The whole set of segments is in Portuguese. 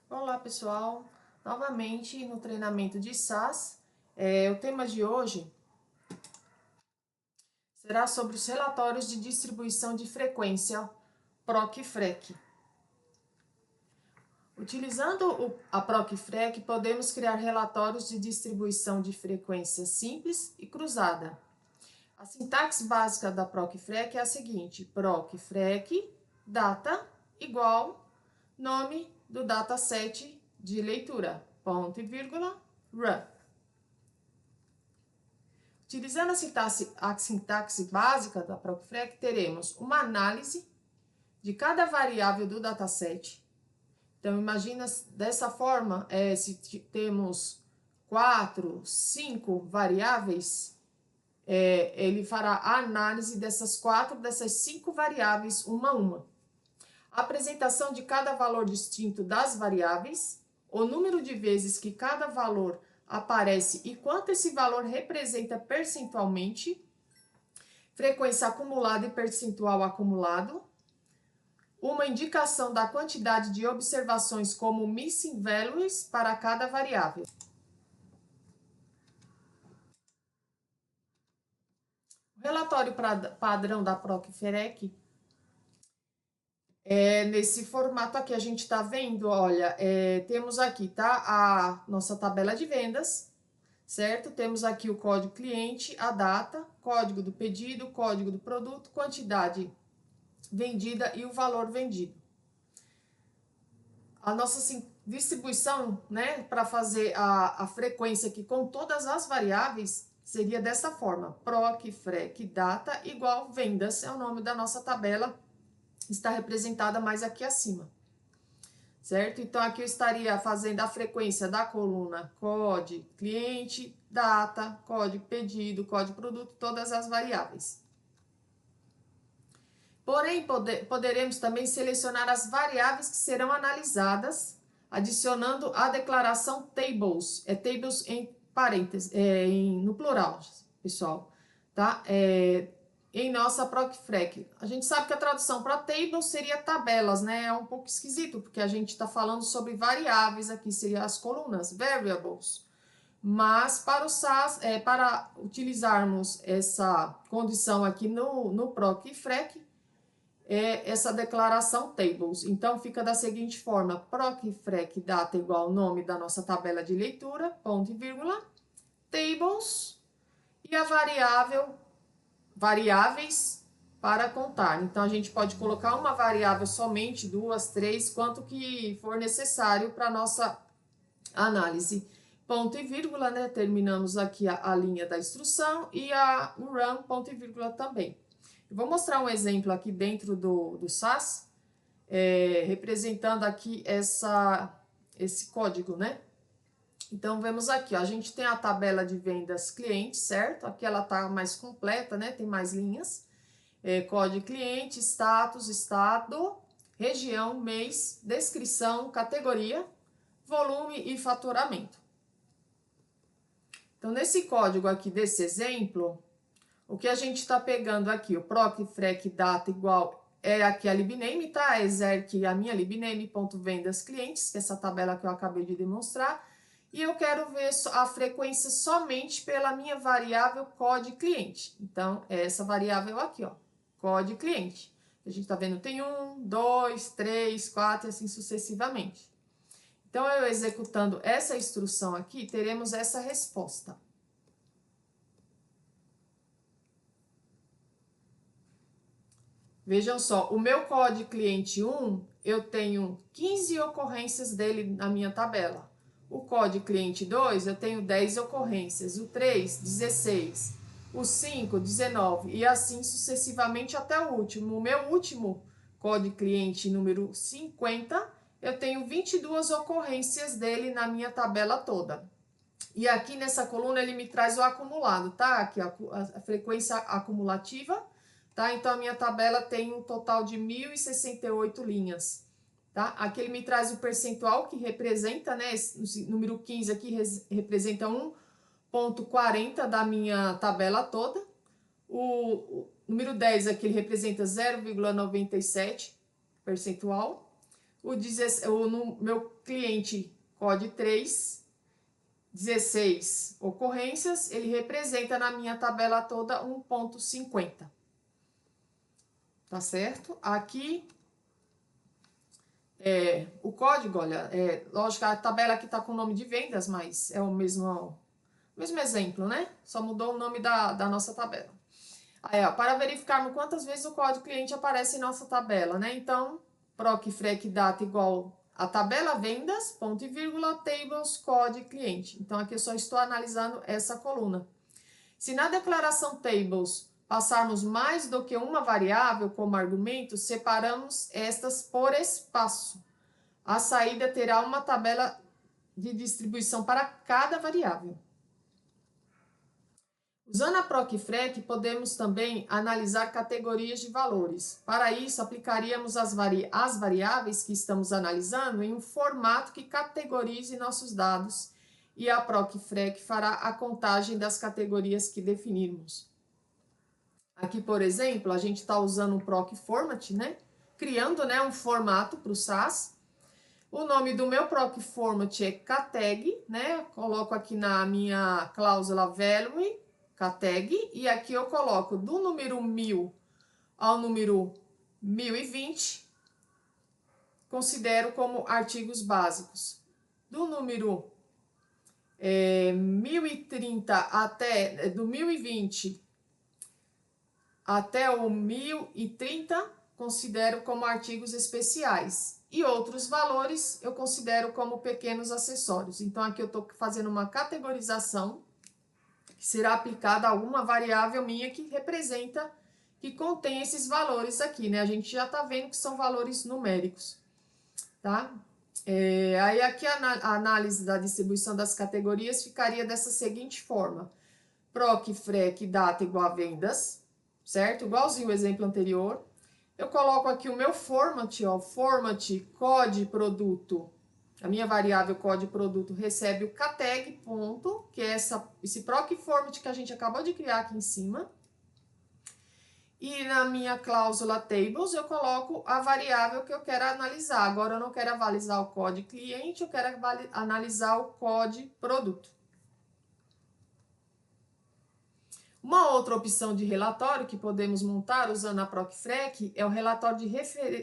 Olá, pessoal! Novamente no treinamento de SAS, o tema de hoje será sobre os relatórios de distribuição de frequência PROC-FREC. Utilizando a PROC-FREC, podemos criar relatórios de distribuição de frequência simples e cruzada. A sintaxe básica da PROC-FREC é a seguinte: PROC-FREC data igual nome do dataset de leitura, ponto e vírgula, run. Utilizando a sintaxe básica da PROC-FREC, teremos uma análise de cada variável do dataset. Então, imagina dessa forma, se temos 4, 5 variáveis, ele fará a análise dessas 5 variáveis uma a uma. A apresentação de cada valor distinto das variáveis, o número de vezes que cada valor aparece e quanto esse valor representa percentualmente, frequência acumulada e percentual acumulado, uma indicação da quantidade de observações como missing values para cada variável. O relatório padrão da PROC-FREC nesse formato aqui a gente está vendo, olha, temos aqui, tá, a nossa tabela de vendas, certo? Temos aqui o código cliente, a data, código do pedido, código do produto, quantidade vendida e o valor vendido. A nossa distribuição, né, para fazer a frequência aqui com todas as variáveis, seria dessa forma: PROC, FREC, data igual vendas, é o nome da nossa tabela, está representada mais aqui acima, certo? Então, aqui eu estaria fazendo a frequência da coluna código cliente, data, código pedido, código produto, todas as variáveis. Porém, poderemos também selecionar as variáveis que serão analisadas, adicionando a declaração tables, tables em parênteses, no plural, pessoal, tá? Em nossa PROC-FREC. A gente sabe que a tradução para tables seria tabelas, né? É um pouco esquisito, porque a gente está falando sobre variáveis aqui, seriam as colunas, variables. Mas para o SAS, para utilizarmos essa condição aqui no PROC-FREC, essa declaração tables. Então, fica da seguinte forma: PROC-FREC data igual nome da nossa tabela de leitura, ponto e vírgula, tables, e a variáveis para contar. Então, a gente pode colocar uma variável somente, 2, 3, quanto que for necessário para nossa análise. Ponto e vírgula, né? Terminamos aqui a linha da instrução e o run, ponto e vírgula também. Eu vou mostrar um exemplo aqui dentro do SAS, representando aqui esse código, né? Então, vemos aqui, ó, a gente tem a tabela de vendas cliente, certo? Aqui ela tá mais completa, né? Tem mais linhas. Código cliente, status, estado, região, mês, descrição, categoria, volume e faturamento. Então, nesse código aqui desse exemplo, o que a gente está pegando aqui, o PROC-FREC data igual, aqui a libname, tá? Exerc a minha libname.vendas clientes, que é essa tabela que eu acabei de demonstrar. E eu quero ver a frequência somente pela minha variável código cliente. Então, é essa variável aqui, ó, código cliente. A gente está vendo tem 1, 2, 3, 4 e assim sucessivamente. Então, eu executando essa instrução aqui, teremos essa resposta. Vejam só, o meu código cliente 1, eu tenho 15 ocorrências dele na minha tabela. O código cliente 2, eu tenho 10 ocorrências. O 3, 16. O 5, 19. E assim sucessivamente até o último. O meu último código cliente número 50, eu tenho 22 ocorrências dele na minha tabela toda. E aqui nessa coluna ele me traz o acumulado, tá? Aqui a frequência acumulativa. Tá? Então, a minha tabela tem um total de 1.068 linhas, tá? Aqui ele me traz o percentual que representa, né? Esse número 15 aqui representa 1,40 da minha tabela toda. O número 10 aqui ele representa 0,97 percentual. no meu cliente COD 3, 16 ocorrências, ele representa na minha tabela toda 1,50. Tá certo? Aqui, o código, olha, lógico, a tabela aqui tá com o nome de vendas, mas é o mesmo exemplo, né? Só mudou o nome da nossa tabela. Aí, ó, para verificarmos quantas vezes o código cliente aparece em nossa tabela, né? Então, proc frec data igual a tabela vendas, ponto e vírgula, tables, code cliente. Então, aqui eu só estou analisando essa coluna. Se na declaração tables passarmos mais do que uma variável como argumento, separamos estas por espaço. A saída terá uma tabela de distribuição para cada variável. Usando a PROC-FREC, podemos também analisar categorias de valores. Para isso, aplicaríamos as variáveis que estamos analisando em um formato que categorize nossos dados e a PROC-FREC fará a contagem das categorias que definirmos. Aqui, por exemplo, a gente está usando o PROC-Format, né? Criando, né, um formato para o SAS. O nome do meu PROC-Format é CATEG, né? Coloco aqui na minha cláusula value, CATEG, e aqui eu coloco do número 1000 ao número 1020, considero como artigos básicos. Do número 1030 até, do 1020 até o 1030, considero como artigos especiais. E outros valores eu considero como pequenos acessórios. Então, aqui eu estou fazendo uma categorização que será aplicada a alguma variável minha que representa, que contém esses valores aqui, né? A gente já está vendo que são valores numéricos, tá? Aí aqui a análise da distribuição das categorias ficaria dessa seguinte forma. Proc, frec, data igual a vendas, certo? Igualzinho o exemplo anterior. Eu coloco aqui o meu format, ó, format code produto. A minha variável code produto recebe o categ, ponto, que é esse proc format que a gente acabou de criar aqui em cima. E na minha cláusula tables eu coloco a variável que eu quero analisar. Agora eu não quero analisar o code cliente, eu quero analisar o code produto. Uma outra opção de relatório que podemos montar usando a PROC-FREC é o relatório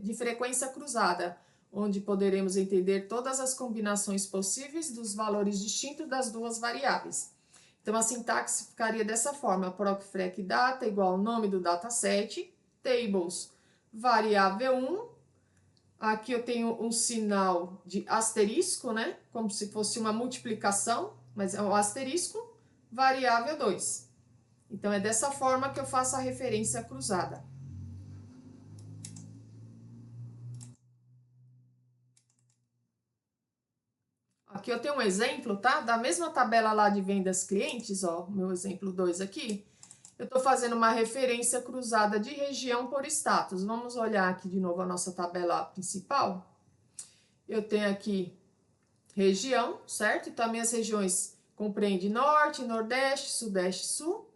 de frequência cruzada, onde poderemos entender todas as combinações possíveis dos valores distintos das duas variáveis. Então, a sintaxe ficaria dessa forma: PROC-FREC data igual ao nome do dataset, tables, variável 1. Aqui eu tenho um sinal de asterisco, né? Como se fosse uma multiplicação, mas é um asterisco, variável 2. Então, é dessa forma que eu faço a referência cruzada. Aqui eu tenho um exemplo, tá? Da mesma tabela lá de vendas clientes, ó, meu exemplo 2 aqui. Eu estou fazendo uma referência cruzada de região por status. Vamos olhar aqui de novo a nossa tabela principal. Eu tenho aqui região, certo? Então, as minhas regiões compreendem norte, nordeste, sudeste, sul.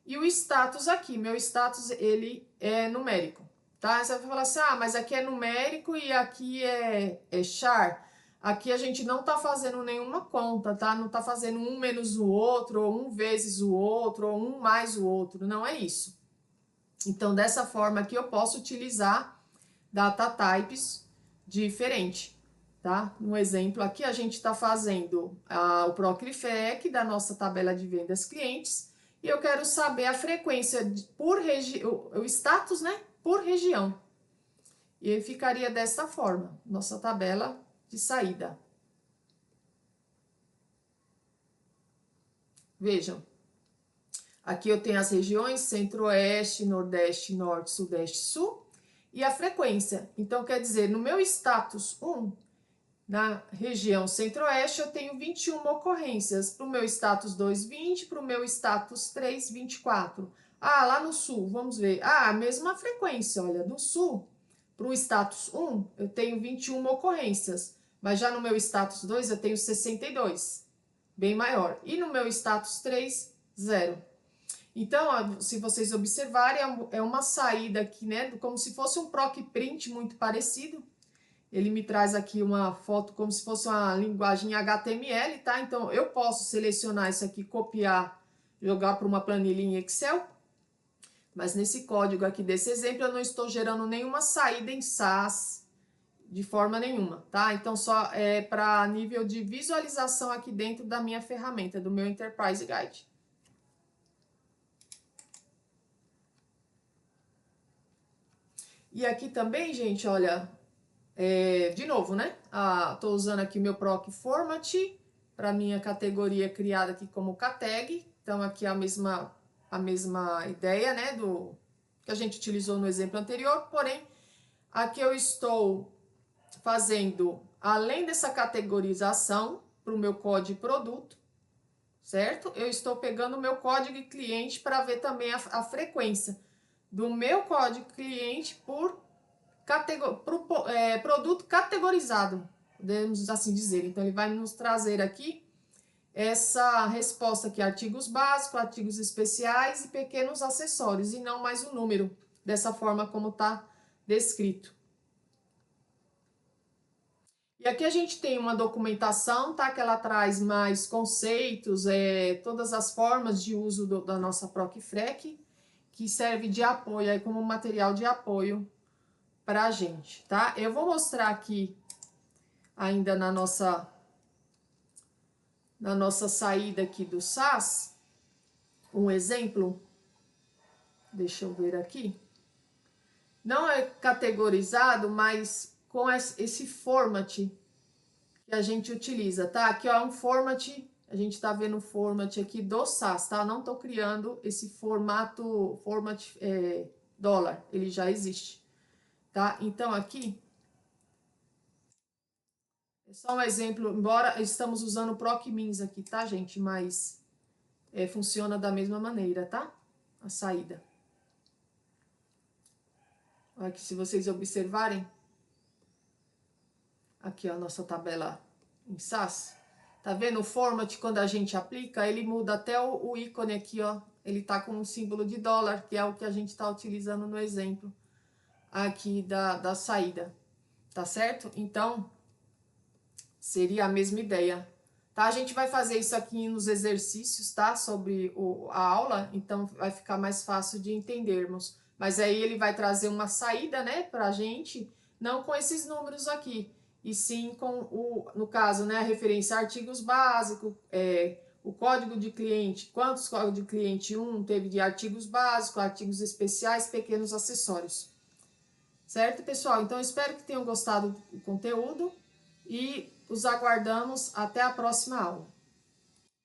E o status aqui, meu status, ele é numérico, tá? Você vai falar assim, ah, mas aqui é numérico e aqui é char. Aqui a gente não tá fazendo nenhuma conta, tá? Não tá fazendo um menos o outro, ou um vezes o outro, ou um mais o outro, não é isso. Então, dessa forma aqui eu posso utilizar data types diferente, tá? No exemplo aqui a gente tá fazendo o PROC-FREC da nossa tabela de vendas clientes, e eu quero saber a frequência por região, o status, né, por região. E aí ficaria dessa forma, nossa tabela de saída. Vejam, aqui eu tenho as regiões centro-oeste, nordeste, norte, sudeste, sul, e a frequência. Então, quer dizer, no meu status 1, na região centro-oeste, eu tenho 21 ocorrências. Para o meu status 2, 20. Para o meu status 3, 24. Ah, lá no sul, vamos ver. Ah, a mesma frequência, olha. No sul, para o status 1, eu tenho 21 ocorrências. Mas já no meu status 2, eu tenho 62. Bem maior. E no meu status 3, 0. Então, se vocês observarem, é uma saída aqui, né? Como se fosse um proc print muito parecido. Ele me traz aqui uma foto como se fosse uma linguagem HTML, tá? Então, eu posso selecionar isso aqui, copiar, jogar para uma planilha em Excel. Mas nesse código aqui desse exemplo, eu não estou gerando nenhuma saída em SAS de forma nenhuma, tá? Então, só é para nível de visualização aqui dentro da minha ferramenta, do meu Enterprise Guide. E aqui também, gente, olha, de novo, né? Tô usando aqui meu proc format para minha categoria criada aqui como categ. Então, aqui a mesma ideia, né? Do que a gente utilizou no exemplo anterior. Porém, aqui eu estou fazendo, além dessa categorização para o meu código produto, certo? Eu estou pegando o meu código cliente para ver também a frequência do meu código cliente por produto categorizado, podemos assim dizer. Então, ele vai nos trazer aqui essa resposta aqui, artigos básicos, artigos especiais e pequenos acessórios, e não mais o número, dessa forma como está descrito. E aqui a gente tem uma documentação, tá? Que ela traz mais conceitos, todas as formas de uso da nossa ProcFrec, que serve de apoio, aí como material de apoio para a gente, tá? Eu vou mostrar aqui, ainda na nossa saída aqui do SAS, um exemplo. Deixa eu ver aqui. Não é categorizado, mas com esse format que a gente utiliza, tá? Aqui, ó, é um format, a gente tá vendo o format aqui do SAS, tá? Não tô criando esse format dólar, ele já existe, tá? Então, aqui, é só um exemplo, embora estamos usando o ProcMins aqui, tá, gente? Mas funciona da mesma maneira, tá? A saída. Aqui, se vocês observarem, aqui ó, a nossa tabela em SAS, tá vendo o format quando a gente aplica, ele muda até o ícone aqui, ó, ele tá com um símbolo de dólar, que é o que a gente tá utilizando no exemplo aqui da saída, tá certo? Então, seria a mesma ideia, tá? A gente vai fazer isso aqui nos exercícios, tá? Sobre a aula, então vai ficar mais fácil de entendermos. Mas aí ele vai trazer uma saída, né, pra gente, não com esses números aqui, e sim com no caso, né, a referência a artigos básicos, o código de cliente, quantos códigos de cliente 1 teve de artigos básicos, artigos especiais, pequenos acessórios. Certo, pessoal? Então, espero que tenham gostado do conteúdo e os aguardamos até a próxima aula.